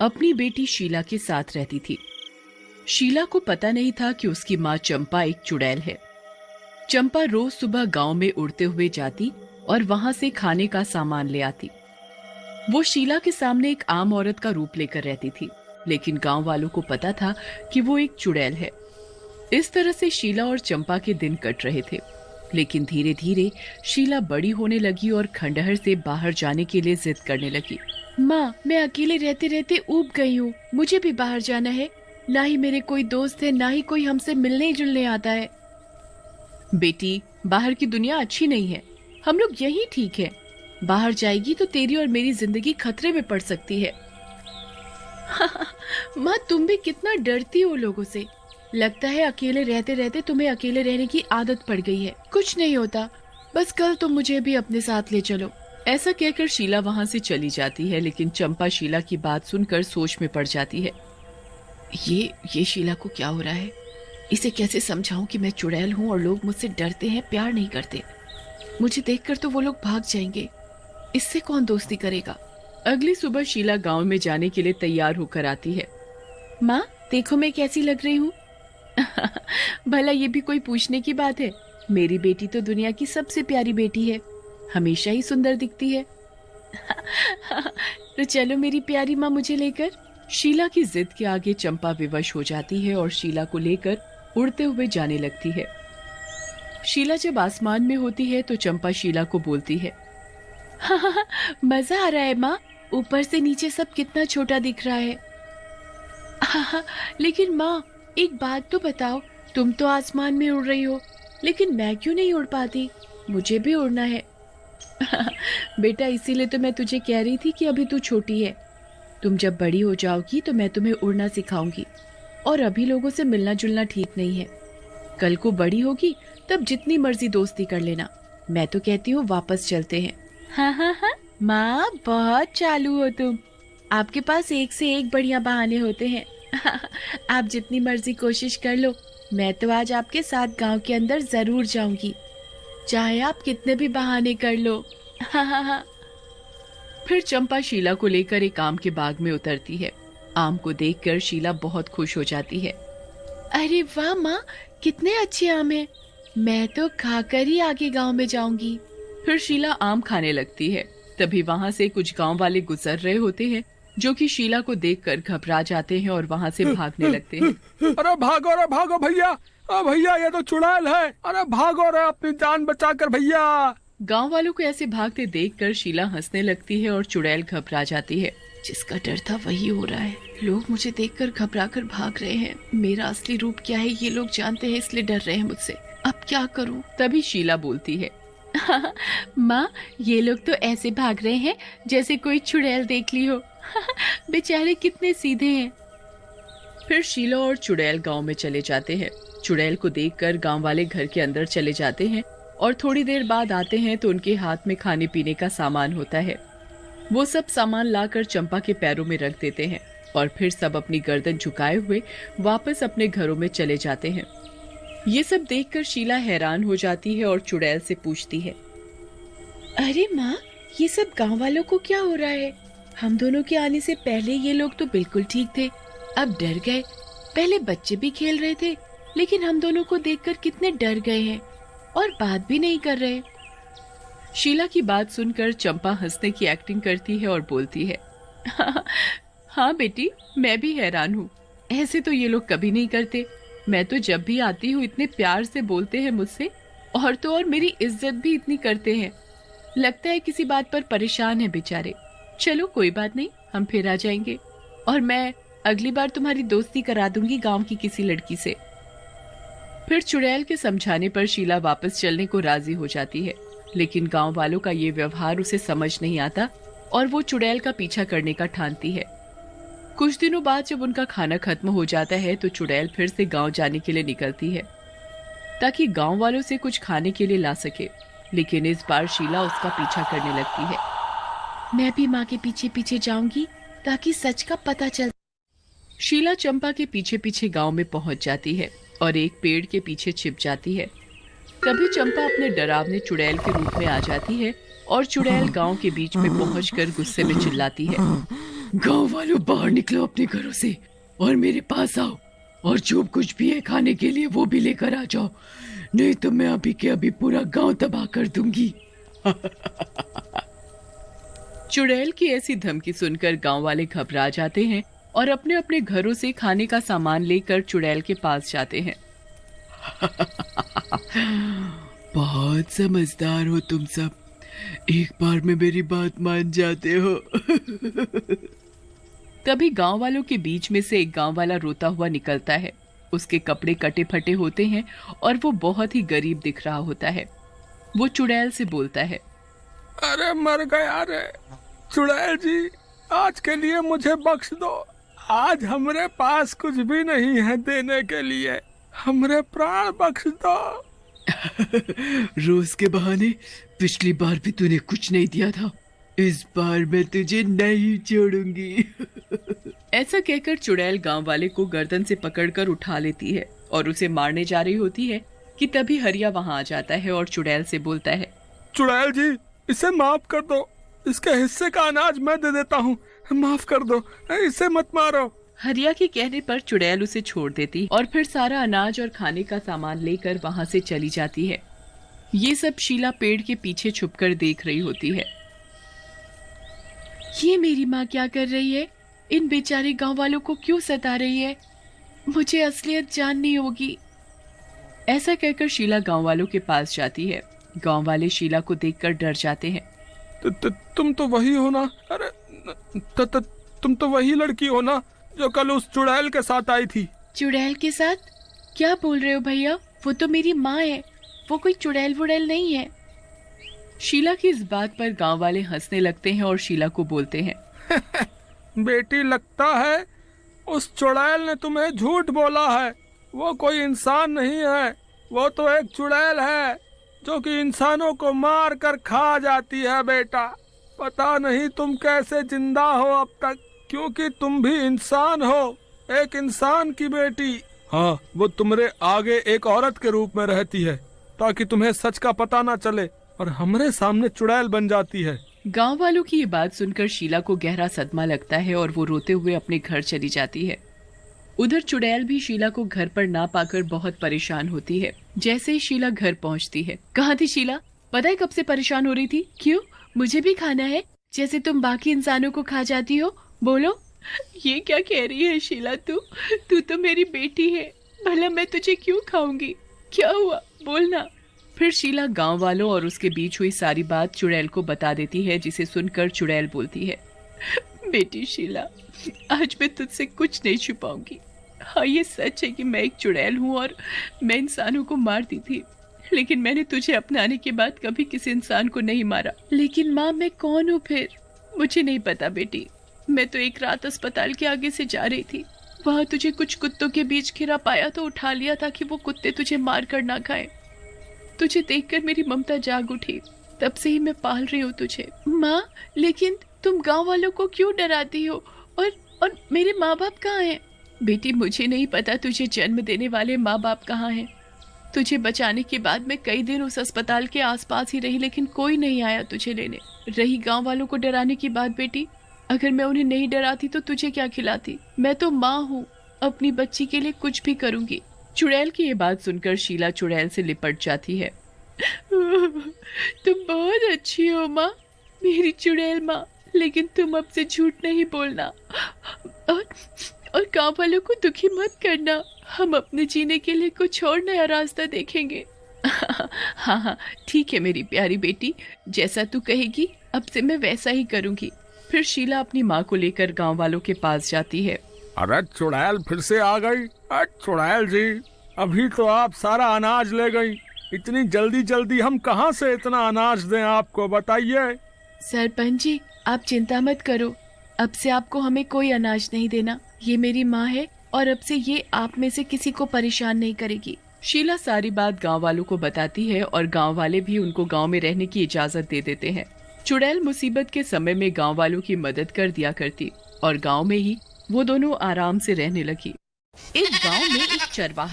अपनी बेटी शीला के साथ रहती थी। शीला को पता नहीं था कि उसकी माँ चंपा एक चुड़ैल है। चंपा रोज सुबह गांव में उड़ते हुए जाती और वहां से खाने का सामान ले आती। वो शीला के सामने एक आम औरत का रूप लेकर रहती थी, लेकिन गांव वालों को पता था कि वो एक चुड़ैल है। इस तरह से शीला और चंपा के दिन कट रहे थे। लेकिन धीरे धीरे शीला बड़ी होने लगी और खंडहर से बाहर जाने के लिए जिद करने लगी। माँ, मैं अकेले रहते रहते ऊब गई हूँ, मुझे भी बाहर जाना है। ना ही मेरे कोई दोस्त है, ना ही कोई हमसे मिलने जुलने आता है। बेटी, बाहर की दुनिया अच्छी नहीं है, हम लोग यही ठीक है। बाहर जाएगी तो तेरी और मेरी जिंदगी खतरे में पड़ सकती है। माँ, तुम भी कितना डरती हो लोगों से। लगता है अकेले रहते रहते तुम्हें अकेले रहने की आदत पड़ गई है। कुछ नहीं होता, बस कल तुम मुझे भी अपने साथ ले चलो। ऐसा कहकर शीला वहां से चली जाती है, लेकिन चंपा शीला की बात सुनकर सोच में पड़ जाती है। ये शीला को क्या हो रहा है? इसे कैसे समझाऊं कि मैं चुड़ैल हूँ और लोग मुझसे डरते हैं, प्यार नहीं करते। मुझे देखकर तो वो लोग भाग जाएंगे। इससे कौन दोस्ती करेगा? अगली सुबह शीला गांव में जाने के लिए तैयार होकर आती है। माँ, देखो मैं कैसी लग रही हूँ। भला ये भी कोई पूछने की बात है? मेरी बेटी तो दुनिया की सबसे प्यारी बेटी है, हमेशा ही सुंदर दिखती है। तो चलो मेरी प्यारी माँ मुझे लेकर। शीला की जिद के आगे चंपा विवश हो जाती है और शीला को लेकर उड़ते हुए जाने लगती है। शीला जब आसमान में होती है तो चंपा शीला को बोलती है, मजा आ रहा है माँ, ऊपर से नीचे सब कितना छोटा दिख रहा है। लेकिन माँ, एक बात तो बताओ, तुम तो आसमान में उड़ रही हो, लेकिन मैं क्यों नहीं उड़ पाती? मुझे भी उड़ना है। बेटा, इसीलिए तो मैं तुझे कह रही थी कि अभी तू छोटी है। तुम जब बड़ी हो जाओगी तो मैं तुम्हें उड़ना सिखाऊंगी। और अभी लोगों से मिलना जुलना ठीक नहीं है। कल को बड़ी होगी तब जितनी मर्जी दोस्ती कर लेना। मैं तो कहती हूँ वापस चलते हैं। हाँ हाँ हाँ माँ, बहुत चालू हो तुम। आपके पास एक से एक बढ़िया बहाने होते हैं। आप जितनी मर्जी कोशिश कर लो, मैं तो आज आपके साथ गांव के अंदर जरूर जाऊंगी, चाहे आप कितने भी बहाने कर लो। हाँ हाँ हाँ। फिर चंपा शीला को लेकर एक आम के बाग में उतरती है। आम को देखकर शीला बहुत खुश हो जाती है। अरे वाह माँ, कितने अच्छे आम हैं। मैं तो खाकर ही आगे गांव में जाऊंगी। फिर शीला आम खाने लगती है। तभी वहां से कुछ गांव वाले गुजर रहे होते हैं, जो कि शीला को देखकर घबरा जाते हैं और वहां से भागने लगते हैं। अरे भागो भैया। भैया, ये तो चुड़ैल है। अरे भागो रे, अपनी जान बचाकर भैया। गांव वालों को ऐसे भागते देखकर शीला हंसने लगती है और चुड़ैल घबरा जाती है। जिसका डर था वही हो रहा है। लोग मुझे देखकर घबराकर भाग रहे हैं। मेरा असली रूप क्या है ये लोग जानते हैं, इसलिए डर रहे हैं मुझसे। अब क्या करूं? तभी शीला बोलती है, माँ, ये लोग तो ऐसे भाग रहे हैं जैसे कोई चुड़ैल देख ली हो। बेचारे कितने सीधे हैं। फिर शीला और चुड़ैल गांव में चले जाते हैं। चुड़ैल को देखकर गांव वाले घर के अंदर चले जाते हैं और थोड़ी देर बाद आते हैं तो उनके हाथ में खाने पीने का सामान होता है। वो सब सामान लाकर चंपा के पैरों में रख देते हैं और फिर सब अपनी गर्दन झुकाए हुए वापस अपने घरों में चले जाते हैं। ये सब देखकर शीला हैरान हो जाती है और चुड़ैल से पूछती है, अरे माँ, ये सब गांव वालों को क्या हो रहा है? हम दोनों के आने से पहले ये लोग तो बिल्कुल ठीक थे, अब डर गए। पहले बच्चे भी खेल रहे थे, लेकिन हम दोनों को देखकर कितने डर गए हैं और बात भी नहीं कर रहे। शीला की बात सुनकर चंपा हंसने की एक्टिंग करती है और बोलती है, हाँ बेटी, मैं भी हैरान हूँ। ऐसे तो ये लोग कभी नहीं करते। मैं तो जब भी आती हूँ इतने प्यार से बोलते हैं मुझसे, और तो और मेरी इज्जत भी इतनी करते हैं। लगता है किसी बात पर परेशान है बेचारे। चलो कोई बात नहीं, हम फिर आ जाएंगे और मैं अगली बार तुम्हारी दोस्ती करा दूंगी गांव की किसी लड़की से। फिर चुड़ैल के समझाने पर शीला वापस चलने को राजी हो जाती है, लेकिन गांव वालों का ये व्यवहार उसे समझ नहीं आता और वो चुड़ैल का पीछा करने का ठानती है। कुछ दिनों बाद जब उनका खाना खत्म हो जाता है तो चुड़ैल फिर से गांव जाने के लिए निकलती है ताकि गांव वालों से कुछ खाने के लिए ला सके, लेकिन इस बार शीला उसका पीछा करने लगती है। मैं भी माँ के पीछे पीछे जाऊंगी ताकि सच का पता चल। शीला चंपा के पीछे पीछे गांव में पहुंच जाती है और एक पेड़ के पीछे छिप जाती है। तभी चंपा अपने डरावने चुड़ैल के रूप में आ जाती है और चुड़ैल गांव के बीच में पहुंचकर गुस्से में चिल्लाती है, गांव वालों, बाहर निकलो अपने घरों से और मेरे पास आओ, और जो कुछ भी है खाने के लिए वो भी लेकर आ जाओ, नहीं तो मैं अभी के अभी पूरा गांव तबाह कर दूंगी। चुड़ैल की ऐसी धमकी सुनकर गांव वाले घबरा जाते हैं और अपने अपने घरों से खाने का सामान लेकर चुड़ैल के पास जाते हैं। बहुत समझदार हो तुम सब, एक बार में मेरी बात मान जाते हो। तभी गांव वालों के बीच में से एक गांव वाला रोता हुआ निकलता है। उसके कपड़े कटे फटे होते हैं और वो बहुत ही गरीब दिख रहा होता है। वो चुड़ैल से बोलता है, अरे मर गया रे चुड़ैल जी, आज के लिए मुझे बख्श दो। आज हमरे पास कुछ भी नहीं है देने के लिए, हमरे प्राण बख्श दो। रोज के बहाने पिछली बार भी तूने कुछ नहीं दिया था, इस बार मैं तुझे नहीं छोड़ूंगी। ऐसा कहकर चुड़ैल गांव वाले को गर्दन से पकड़कर उठा लेती है और उसे मारने जा रही होती है कि तभी हरिया वहां आ जाता है और चुड़ैल से बोलता है, चुड़ैल जी, इसे माफ कर दो, इसके हिस्से का अनाज मैं दे देता हूँ, माफ कर दो, इसे मत मारो। हरिया के कहने पर चुड़ैल उसे छोड़ देती और फिर सारा अनाज और खाने का सामान लेकर वहां से चली जाती है। ये सब शीला पेड़ के पीछे छुपकर देख रही होती है। ये मेरी माँ क्या कर रही है? इन बेचारे गांव वालों को क्यों सता रही है? मुझे असलियत जाननी होगी। ऐसा कहकर शीला गांव वालों के पास जाती है। गांव वाले शीला को देखकर डर जाते हैं। तुम तो वही हो ना? अरे तुम तो वही लड़की हो ना जो कल उस चुड़ैल के साथ आई थी? चुड़ैल के साथ? क्या बोल रहे हो भैया? वो तो मेरी माँ है, वो कोई चुड़ैल वुड़ैल नहीं है। शीला की इस बात पर गांव वाले हंसने लगते हैं और शीला को बोलते हैं, बेटी, लगता है उस चुड़ैल ने तुम्हें झूठ बोला है। वो कोई इंसान नहीं है, वो तो एक चुड़ैल है जो कि इंसानों को मार कर खा जाती है। बेटा, पता नहीं तुम कैसे जिंदा हो अब तक, क्योंकि तुम भी इंसान हो, एक इंसान की बेटी। हाँ, वो तुम्हारे आगे एक औरत के रूप में रहती है ताकि तुम्हें सच का पता ना चले, और हमारे सामने चुड़ैल बन जाती है। गांव वालों की ये बात सुनकर शीला को गहरा सदमा लगता है और वो रोते हुए अपने घर चली जाती है। उधर चुड़ैल भी शीला को घर पर ना पाकर बहुत परेशान होती है। जैसे ही शीला घर पहुंचती है, कहाँ थी शीला? पता है कब से परेशान हो रही थी? क्यों? मुझे भी खाना है जैसे तुम बाकी इंसानों को खा जाती हो। बोलो, ये क्या कह रही है शीला? तू तो मेरी बेटी है, भला मैं तुझे क्यों खाऊंगी? क्या हुआ? बोलना। फिर शीला गांव वालों और उसके बीच हुई सारी बात चुड़ैल को बता देती है, जिसे सुनकर चुड़ैल बोलती है, बेटी शीला, आज मैं तुझसे कुछ नहीं छुपाऊंगी। हाँ, ये सच है कि मैं एक चुड़ैल हूँ और मैं इंसानों को मारती थी, लेकिन मैंने तुझे अपनाने के बाद कभी किसी इंसान को नहीं मारा। लेकिन माँ, मैं कौन हूँ फिर? मुझे नहीं पता बेटी। मैं तो एक रात अस्पताल के आगे से जा रही थी, वहाँ तुझे कुछ कुत्तों के बीच घिरा पाया तो उठा लिया था कि वो कुत्ते तुझे मार कर ना खाएं। तुझे देखकर मेरी ममता जाग उठी, तब से ही मैं पाल रही हूँ तुझे। माँ, लेकिन तुम गांव वालों को क्यों डराती हो? और मेरे माँ बाप कहाँ हैं? बेटी, मुझे नहीं पता तुझे जन्म देने वाले माँ बाप कहाँ हैं। तुझे बचाने के बाद मैं कई दिन उस अस्पताल के आसपास ही रही, लेकिन कोई नहीं आया तुझे लेने। रही गांव वालों को डराने की बात बेटी, अगर मैं उन्हें नहीं डराती तो तुझे क्या खिलाती? मैं तो माँ हूँ, अपनी बच्ची के लिए कुछ भी करूंगी। चुड़ैल की ये बात सुनकर शीला चुड़ैल से लिपट जाती है। तुम बहुत अच्छी हो माँ, मेरी चुड़ैल माँ, लेकिन तुम अब से झूठ नहीं बोलना और गांव वालों को दुखी मत करना। हम अपने जीने के लिए कुछ और नया रास्ता देखेंगे। हाँ हाँ, ठीक है मेरी प्यारी बेटी, जैसा तू कहेगी अब से मैं वैसा ही करूंगी। फिर शीला अपनी माँ को लेकर गांव वालों के पास जाती है। अरे चुड़ैल फिर से आ गई। अरे चुड़ैल जी, अभी तो आप सारा अनाज ले गई, इतनी जल्दी जल्दी हम कहाँ से इतना अनाज दें आपको, बताइए। सरपंच जी, आप चिंता मत करो, अब से आपको हमें कोई अनाज नहीं देना। ये मेरी माँ है और अब से ये आप में से किसी को परेशान नहीं करेगी। शीला सारी बात गांव वालों को बताती है और गांव वाले भी उनको गांव में रहने की इजाजत दे देते हैं। चुड़ैल मुसीबत के समय में गांव वालों की मदद कर दिया करती और गांव में ही वो दोनों आराम से रहने लगी। एक गांव में एक चरवाहा